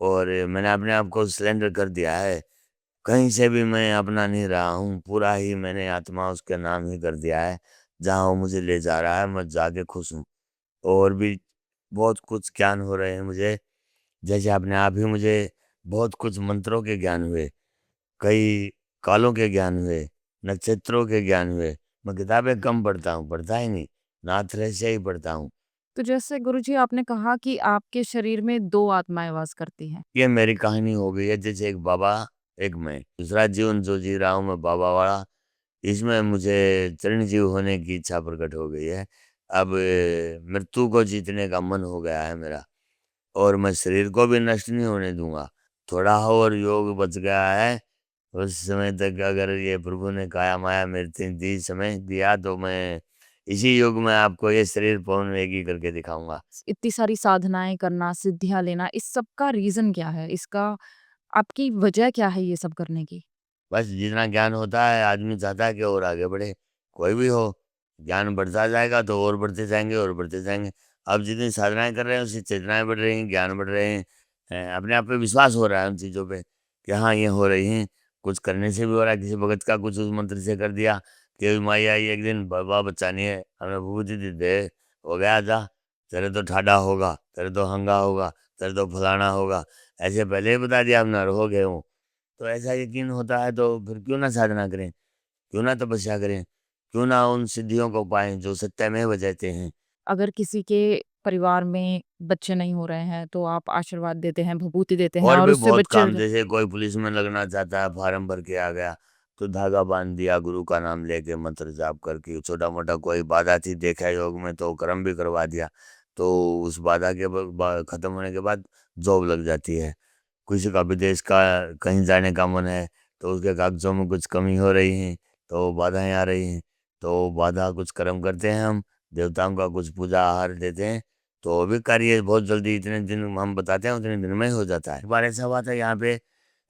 और मैंने अपने आप को सिलेंडर कर दिया है, कहीं से भी मैं अपना नहीं रहा हूँ, पूरा ही मैंने आत्मा उसके नाम ही कर दिया है। जहाँ वो मुझे ले जा रहा है मैं जाके खुश हूँ। और भी बहुत कुछ ज्ञान हो रहे हैं मुझे, जैसे अपने आप ही मुझे बहुत कुछ मंत्रों के ज्ञान हुए, कई कालों के ज्ञान हुए, नक्षत्रों के ज्ञान हुए। मैं किताबें कम पढ़ता हूँ, पढ़ता ही नहीं, नाथ रहस्य ही पढ़ता हूँ। तो जैसे गुरुजी आपने कहा कि आपके शरीर में 2 आत्माएँ वास करती हैं। ये मेरी कहानी हो गई है, जैसे एक बाबा, एक मैं। दूसरा जीवन जो जी रहा हूँ मैं बाबा वाला, इसमें मुझे चिरंजीव होने की इच्छा प्रकट हो गई है। अब मृत्यु को जीतने का मन हो गया है मेरा। और मैं शरीर को भी नष्ट नहीं होने दूंगा। थोड़ा और योग बच गया है, उस समय तक अगर ये प्रभु ने काया माया मेरे दी समय दिया तो मैं इसी युग में आपको ये शरीर पवन वेगी करके दिखाऊंगा। इतनी सारी साधनाएँ करना, सिद्धियाँ लेना, इस सब का रीज़न क्या है? इसका आपकी वजह क्या है ये सब करने की? बस जितना ज्ञान होता है आदमी चाहता है कि और आगे बढ़े, कोई भी हो, ज्ञान बढ़ता जाएगा तो और बढ़ते जाएंगे और बढ़ते जाएंगे। अब जितनी साधनाएं कर रहे हैं उससे चेतनाएं बढ़ रही हैं, ज्ञान बढ़ रहे हैं, अपने आप पे विश्वास हो रहा है उन चीज़ों पे कि हाँ ये हो रही हैं। कुछ करने से भी हो रहा है, किसी भगत का कुछ उस मंत्र से कर दिया कि माई आई एक दिन बाबा बच्चा नहीं है, हमने विभूति दी दे, हो गया जा, तेरे तो ठाडा होगा, तेरे तो हंगा होगा, तेरे तो फलाना होगा, ऐसे पहले ही बता दिया हमने, और हो गए हूँ। तो ऐसा यकीन होता है तो फिर क्यों ना साधना करें, क्यों ना तपस्या करें, क्यों ना उन सिद्धियों को पाएं जो सत्यमेव जयते हैं। अगर किसी के परिवार में बच्चे नहीं हो रहे हैं, तो आप आशीर्वाद देते हैं, विभूति देते हैं और और भी उससे बहुत बच्चे हो काम, जाते जैसे कोई पुलिस में लगना चाहता है, फार्म भर के आ गया तो धागा बांध दिया, गुरु का नाम लेके मंत्र जाप करके, छोटा मोटा कोई बाधा थी देखा योग में तो कर्म भी करवा दिया, तो उस बाधा के खत्म होने के बाद जॉब लग जाती है। किसी का विदेश का कहीं जाने का मन है तो उसके कागजों में कुछ कमी हो रही है तो बाधाएं आ रही हैं, तो बाधा कुछ कर्म करते हैं हम, देवताओं का कुछ पूजा आहार देते हैं, तो वो भी कार्य बहुत जल्दी, इतने दिन हम बताते हैं उतने दिन में ही हो जाता है। एक बार ऐसा हुआ था यहाँ पे,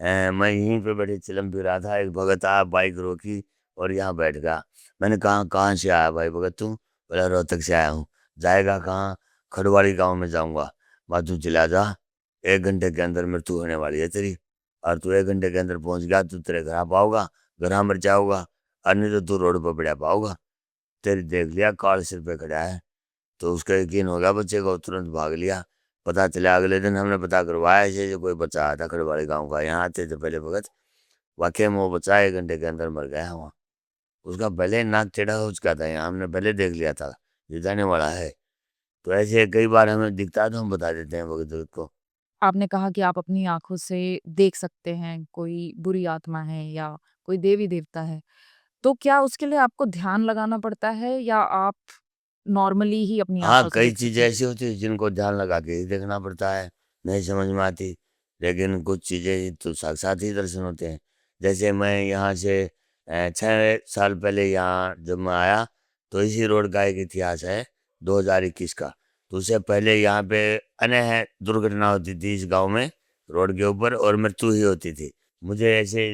मैं यहीं पे बैठे चिलम पी रहा था, एक भगत आया, बाइक रोकी और यहाँ बैठ गया। मैंने कहा कहाँ से आया भाई भगत तू? बोला रोहतक से आया हूँ। जाएगा कहाँ? खड़वाड़ी गाँव में जाऊँगा। बात तू चला जा, 1 घंटे के अंदर मृत्यु होने वाली है तेरी, और तू 1 घंटे के अंदर पहुंच गया तो तेरे घर आ पाओगा, घर मर जाओगा, और नहीं तो तू रोड पर पड़ा पाओगा। तेरी देख लिया काल सिर पे खड़ा है। तो उसका यकीन हो गया बच्चे को, तुरंत भाग लिया। पता चला अगले दिन हमने पता करवाया, ऐसे जो कोई बच्चा आया था खड़वाड़ी गाँव का, यहाँ आते थे पहले भगत, वाकई में वो बच्चा 1 घंटे के अंदर मर गया वहाँ। उसका पहले नाक टेढ़ा हो चुका था, यहाँ हमने पहले देख लिया था, ये जाने वाला है। तो ऐसे कई बार हमें दिखता है तो हम बता देते हैं भगत को। आपने कहा कि आप अपनी आँखों से देख सकते हैं, कोई बुरी आत्मा है या कोई देवी-देवता है। तो क्या उसके लिए आपको ध्यान लगाना पड़ता है या आप नॉर्मली ही अपनी हाँ, आँखों से कई देख सकते चीज़ें हैं? ऐसी होती हैं जिनको ध्यान लगा के ही देखना पड़ता है, नहीं समझ में आती। लेकिन कुछ चीज़ें तो साक्षात ही दर्शन होते हैं। जैसे मैं यहाँ से 6 साल पहले यहाँ जब मैं आया, तो इसी रोड का एक इतिहास है 2021 का। तो उससे पहले यहाँ पे अनेक दुर्घटना होती थी इस गाँव में, रोड के ऊपर, और मृत्यु ही होती थी। मुझे ऐसे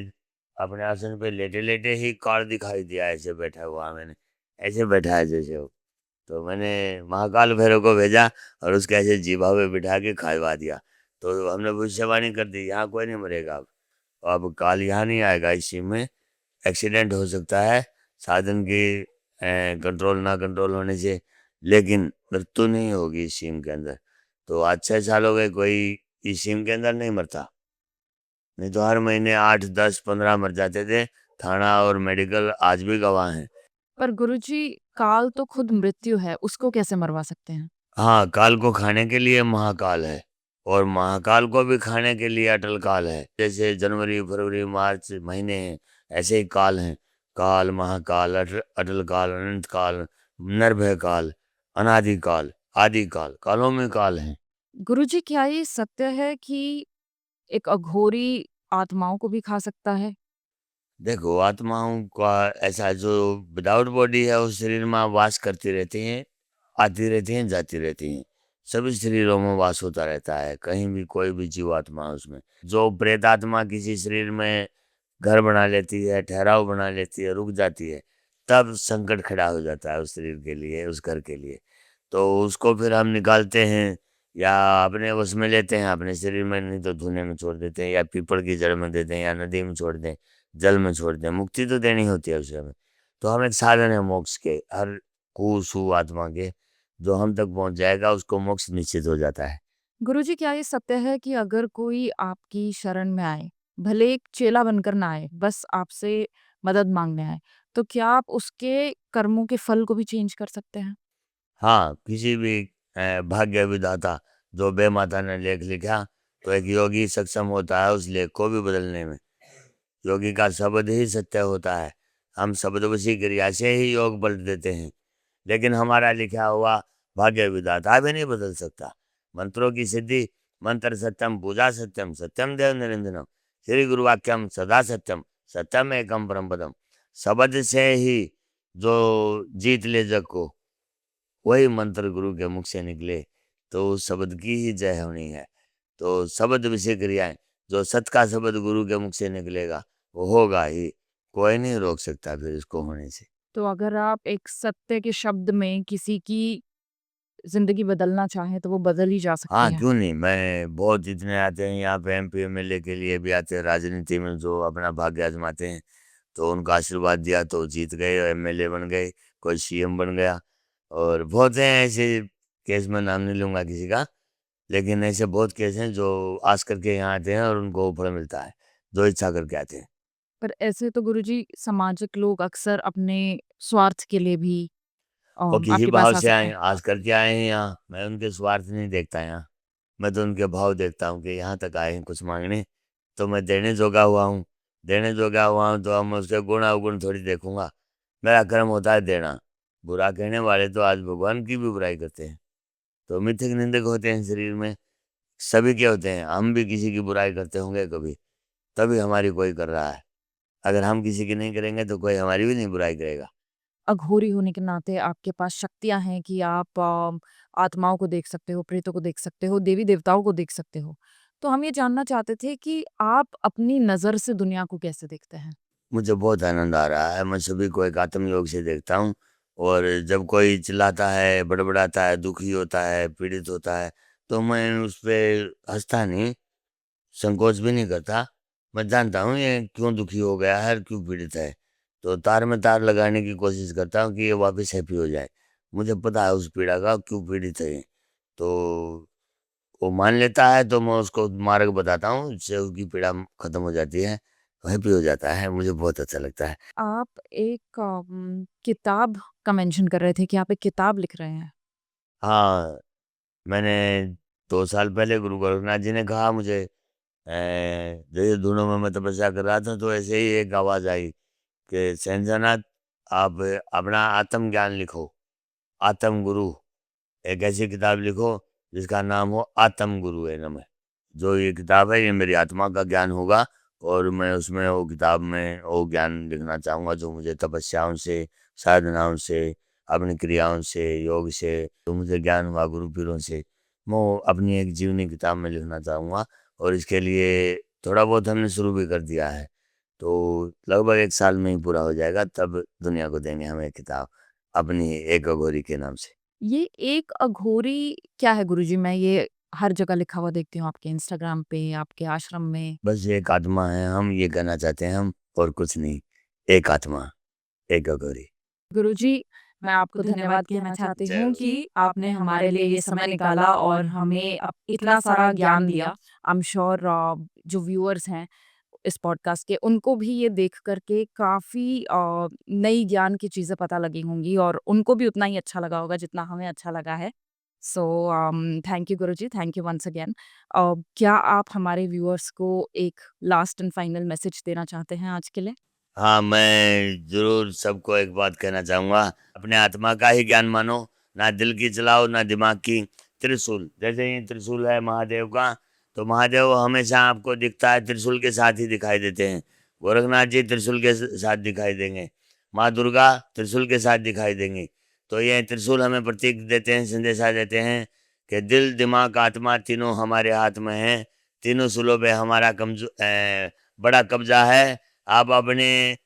अपने आसन पे लेटे-लेटे ही काल दिखाई दिया, ऐसे बैठा हुआ मैंने, ऐसे बैठा है जैसे वो। तो मैंने महाकाल भैरव को भेजा और उसके ऐसे जीभा पे बिठा के खावा दिया। तो हमने भविष्यवाणी कर दी, यहाँ कोई नहीं मरेगा अब काल यहाँ नहीं आएगा, इसी में एक्सीडेंट हो सकता है साधन की कंट्रोल ना कंट्रोल होने से, लेकिन मृत्यु नहीं होगी इस सीम के अंदर। तो आज 6 साल हो गए, कोई इस सीम के अंदर नहीं मरता, नहीं तो हर महीने 8 10 15 मर जाते थे। थाना और मेडिकल आज भी गवाह हैं। पर गुरुजी, काल तो खुद मृत्यु है, उसको कैसे मरवा सकते हैं? हाँ, काल को खाने के लिए महाकाल है, और महाकाल को भी खाने के लिए अटल काल है। जैसे जनवरी, फरवरी, मार्च महीने हैं, ऐसे ही काल हैं। काल, महाकाल, अटल काल, अनंत काल, निर्भय काल, अनादि काल, आदि काल, कालों में काल हैं। गुरुजी, क्या ये सत्य है कि एक अघोरी आत्माओं को भी खा सकता है? देखो, आत्माओं का ऐसा जो विदाउट बॉडी है उस शरीर में वास करती रहती हैं, आती रहती हैं, जाती रहती हैं। सभी शरीरों में वास होता रहता है, कहीं भी कोई भी जीवात्मा है उसमें। जो प्रेतात्मा किसी शरीर में घर बना लेती है, ठहराव बना लेती है, रुक जाती है, तब संकट खड़ा हो जाता है उस शरीर के लिए, उस घर के लिए। तो उसको फिर हम निकालते हैं या अपने वश में लेते हैं अपने शरीर में, नहीं तो धुएँ में छोड़ देते हैं या पीपल की जड़ में दे दें या नदी में छोड़ दें, जल में छोड़ दें। मुक्ति तो देनी होती है उसे हमें। तो हम एक साधन है मोक्ष के, हर कु-सु आत्मा के, जो हम तक पहुँच जाएगा उसको मोक्ष निश्चित हो जाता है। गुरुजी, क्या ये सत्य है कि अगर कोई आपकी शरण में आए, भले एक चेला बनकर ना आए, बस आपसे मदद माँगने आए, तो क्या आप उसके कर्मों के फल को भी चेंज कर सकते हैं? हाँ, किसी भी भाग्य विधाता जो बेमाता ने लेख लिखा, तो एक योगी सक्षम होता है उस लेख को भी बदलने में। योगी का शब्द ही सत्य होता है। हम शब्दवशी क्रिया से ही योग बल देते हैं, लेकिन हमारा लिखा हुआ भाग्य विधाता भी नहीं बदल सकता। मंत्रों की सिद्धि मंत्र सत्यम पूजा सत्यम सत्यम देव निरंजनम श्री गुरु वाक्यम सदा सत्यम सत्यम एकम परम पदम। शब्द से ही जो जीत ले जग को, वही मंत्र गुरु के मुख से निकले तो उस शब्द की ही जय होनी है। तो शब्द विषय क्रियाएं, जो सत का शब्द गुरु के मुख से निकलेगा वो होगा ही, कोई नहीं रोक सकता फिर इसको होने से। तो अगर आप एक सत्य के शब्द में किसी की ज़िंदगी बदलना चाहें तो वो बदल ही जा सकती हाँ, है। क्यों नहीं, मैं बहुत इतने आते हैं यहाँ पे एमपी एमएलए के लिए भी आते हैं, राजनीति में जो अपना भाग्य आजमाते हैं, तो उनका आशीर्वाद दिया तो जीत गए और एमएलए बन गए, कोई सीएम बन गया। और बहुत हैं ऐसे केस, में नाम नहीं लूँगा किसी का, लेकिन ऐसे बहुत केस हैं जो आस करके यहाँ आते हैं और उनको फल मिलता है, जो इच्छा करके आते हैं। पर ऐसे तो गुरुजी सामाजिक लोग अक्सर अपने स्वार्थ के लिए भी वो किसी आपके भाव पास आ से सकते आए, हैं। आस करके आए हैं यहाँ, मैं उनके स्वार्थ नहीं देखता यहाँ, मैं तो उनके भाव देखता हूँ कि यहाँ तक आए हैं कुछ माँगने, तो मैं देने जोगा हुआ हूँ। देने जोगा हुआ हूँ तो अब मैं उसके गुण अवगुण थोड़ी देखूँगा, मेरा कर्म होता है देना। बुरा कहने वाले तो आज भगवान की भी बुराई करते हैं, तो मिथक निंदक होते हैं शरीर में, सभी के होते हैं। हम भी किसी की बुराई करते होंगे कभी, तभी हमारी कोई कर रहा है। अगर हम किसी की नहीं करेंगे तो कोई हमारी भी नहीं बुराई करेगा। अघोरी होने के नाते आपके पास शक्तियाँ हैं कि आप आत्माओं को देख सकते हो, प्रेतों को देख सकते हो, देवी-देवताओं को देख सकते हो। तो हम ये जानना चाहते थे कि आप अपनी नज़र से दुनिया को कैसे देखते हैं? मुझे बहुत आनंद आ रहा है, मैं सभी को एक आत्म योग से देखता हूँ। और जब कोई चिल्लाता है, बड़बड़ाता है, दुखी होता है, पीड़ित होता है, तो मैं उस पे हँसता नहीं, संकोच भी नहीं करता। मैं जानता हूँ ये क्यों दुखी हो गया है और क्यों पीड़ित है, तो तार में तार लगाने की कोशिश करता हूँ कि ये वापस हैप्पी हो जाए। मुझे पता है उस पीड़ा का क्यों पीड़ित है ये, तो वो मान लेता है तो मैं उसको मार्ग बताता हूँ, उससे उसकी पीड़ा खत्म हो जाती है, हैप्पी हो जाता है, मुझे बहुत अच्छा लगता है। आप एक किताब का मेंशन कर रहे थे कि आप एक किताब लिख रहे हैं। हाँ, मैंने 2 साल पहले गुरु गोरखनाथ जी ने कहा मुझे, जैसे धुनों में मैं तपस्या कर रहा था तो ऐसे ही एक आवाज़ आई कि सेंद्रनाथ, आप अपना आत्मज्ञान लिखो, आत्म गुरु, एक ऐसी किताब लिखो जिसका नाम हो आत्म गुरु है नमः। जो ये किताब है ये मेरी आत्मा का ज्ञान होगा, और मैं उसमें वो किताब में वो ज्ञान लिखना चाहूँगा जो मुझे तपस्याओं से, साधनाओं से, अपनी क्रियाओं से, योग से, तो मुझे ज्ञान हुआ गुरु पीरों से, मैं वो अपनी एक जीवनी किताब में लिखना चाहूँगा। और इसके लिए थोड़ा बहुत हमने शुरू भी कर दिया है, तो लगभग 1 साल में ही पूरा हो जाएगा, तब दुनिया को देंगे हम ये किताब, अपनी एक अघोरी के नाम से। ये एक अघोरी क्या है गुरुजी? मैं ये हर जगह लिखा हुआ देखती हूँ आपके इंस्टाग्राम पे, आपके आश्रम में। बस एक आत्मा है, हम ये कहना चाहते हैं हम, और कुछ नहीं। एक आत्मा, एक अघोरी। गुरुजी, मैं आपको धन्यवाद कहना चाहती जय हूँ हो। कि आपने हमारे लिए ये समय निकाला और हमें इतना सारा ज्ञान दिया। आई एम श्योर जो व्यूअर्स हैं इस पॉडकास्ट के, उनको भी ये देख कर के काफ़ी नई ज्ञान की चीज़ें पता लगी होंगी और उनको भी उतना ही अच्छा लगा होगा जितना हमें अच्छा लगा है। So thank you Guruji, thank you once again. क्या आप हमारे व्यूअर्स को एक लास्ट एंड फाइनल मैसेज देना चाहते हैं आज के लिए? हाँ, मैं ज़रूर सबको एक बात कहना चाहूँगा, अपने आत्मा का ही ज्ञान मानो, ना दिल की चलाओ, ना दिमाग की। त्रिशूल, जैसे ये त्रिशूल है महादेव का, तो महादेव हमेशा आपको दिखता है त्रिशूल के साथ ही दिखाई देते हैं। गोरखनाथ जी त्रिशूल के साथ दिखाई देंगे, माँ दुर्गा त्रिशूल के साथ दिखाई देंगी। तो ये त्रिशूल हमें प्रतीक देते हैं, संदेशा देते हैं कि दिल, दिमाग, आत्मा तीनों हमारे हाथ में हैं। तीनों शूलों पे हमारा बड़ा कब्ज़ा है। आप अपने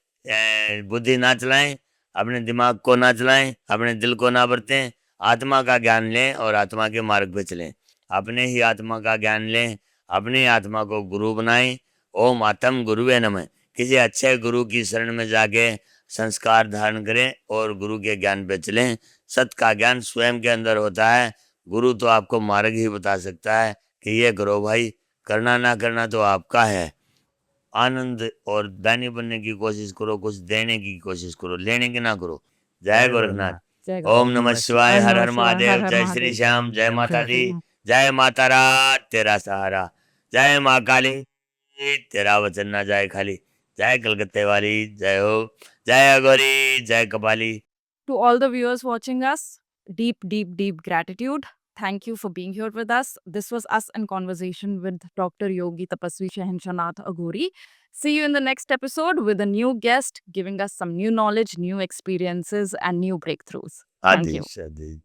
बुद्धि ना चलाएँ, अपने दिमाग को ना चलाएँ, अपने दिल को ना बरतें, आत्मा का ज्ञान लें और आत्मा के मार्ग पे चलें। अपने ही आत्मा का ज्ञान लें, अपनी आत्मा को गुरु बनाएँ। ओम आत्म गुरुवे नमः। किसी अच्छे गुरु की शरण में जाके संस्कार धारण करें और गुरु के ज्ञान पे चलें। सत्य का ज्ञान स्वयं के अंदर होता है, गुरु तो आपको मार्ग ही बता सकता है कि ये करो भाई, करना ना करना तो आपका है। आनंद और दानी बनने की कोशिश करो, कुछ देने की कोशिश करो, लेने की ना करो। जय गोरखनाथ। जय ओम गोरखनाथ। नमः शिवाय, हर नमः हर शिवाय, हर महादेव, हर जय श्री महादेव। श्याम, जय माता दी, जय जय माता रात तेरा सहारा, जय माँ काली तेरा वचन ना जाए खाली, जय कलकत्ते वाली जय हो, जय अघोरी, जय कपाली। To all the viewers watching us, deep, deep, deep gratitude. Thank you for being here with us. This was us in conversation with Dr. Yogi Tapasvi Shahenshanath Aghori. See you in the next episode with a new guest giving us some new knowledge, new experiences, and new breakthroughs. Thank you. Adesh Adesh